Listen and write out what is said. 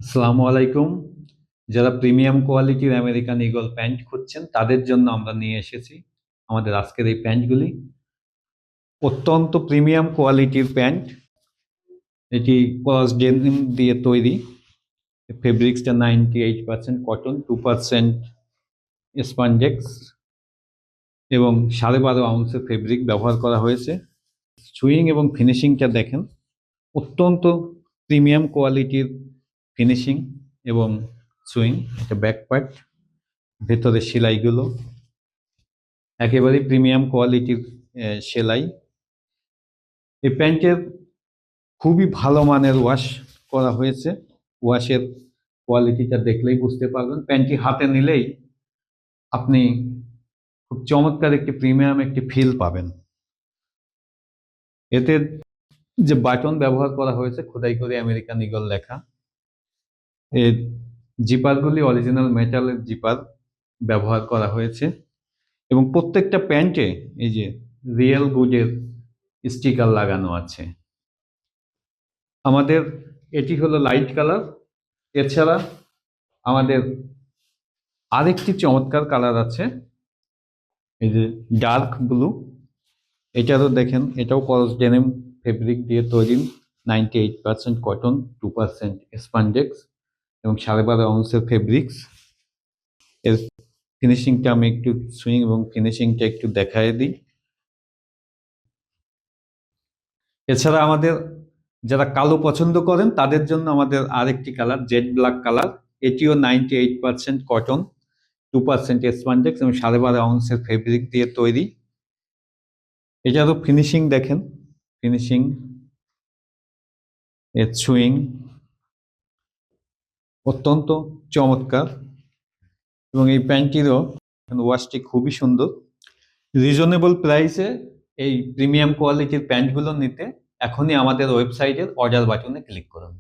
আসসালামু আলাইকুম। যারা প্রিমিয়াম কোয়ালিটির আমেরিকান ঈগল প্যান্ট খুঁজছেন তাদের জন্য আমরা নিয়ে এসেছি আমাদের আজকের এই প্যান্টগুলি। অত্যন্ত প্রিমিয়াম কোয়ালিটির প্যান্ট। এটি ক্রস ডেনিম দিয়ে তৈরি। ফেব্রিক্সটা 98% কটন, 2% স্পঞ্জেক্স এবং 12.5 আউন্সের ফেব্রিক ব্যবহার করা হয়েছে। সুইং এবং ফিনিশিংটা দেখেন, অত্যন্ত প্রিমিয়াম কোয়ালিটির ফিনিশিং এবং সুইং। এটা ব্যাক পার্ট, ভেতরে সেলাইগুলো একেবারে প্রিমিয়াম কোয়ালিটির সেলাই। এই প্যান্টের খুবই ভালো মানের ওয়াশ করা হয়েছে। ওয়াশের কোয়ালিটিটা দেখলেই বুঝতে পারবেন। প্যান্টটি হাতে নিলেই আপনি খুব চমৎকার একটি প্রিমিয়াম একটি ফিল পাবেন। এতে যে বাটন ব্যবহার করা হয়েছে খোদাই করে আমেরিকান ঈগল লেখা। এর জিপারগুলি অরিজিনাল মেটালের জিপার ব্যবহার করা হয়েছে এবং প্রত্যেকটা প্যান্টে এই যে রিয়েল গুডের স্টিকার লাগানো আছে। আমাদের এটি হলো লাইট কালার। এছাড়া আমাদের আরেকটি চমৎকার কালার আছে, এই যে ডার্ক ব্লু। এটারও দেখেন, এটাও ক্রস ডেনিম ফেব্রিক দিয়ে তৈরি, 98% কটন, 2% স্পান্ডেক্স এবং 12.5 আউন্সের ফেব্রিক্স। এর ফিনিশিংটা আমি একটু সুইং এবং ফিনিশিংটা একটু দেখাই দিই। এছাড়া আমাদের যারা কালো পছন্দ করেন তাদের জন্য আমাদের আরেকটি কালার জেড ব্ল্যাক কালার। এটিও 98% কটন, 2% স্পঞ্জেক্স এবং 12.5 আউন্সের ফেব্রিক দিয়ে তৈরি। এটারও ফিনিশিং দেখেন, ফিনিশিং, এর সুইং অত্যন্ত চমৎকার এবং এই প্যান্টটিরও ওয়াশটি খুবই সুন্দর। রিজনেবল প্রাইসে এই প্রিমিয়াম কোয়ালিটির প্যান্টগুলো নিতে এখনই আমাদের ওয়েবসাইটের অর্ডার বাটনে ক্লিক করুন।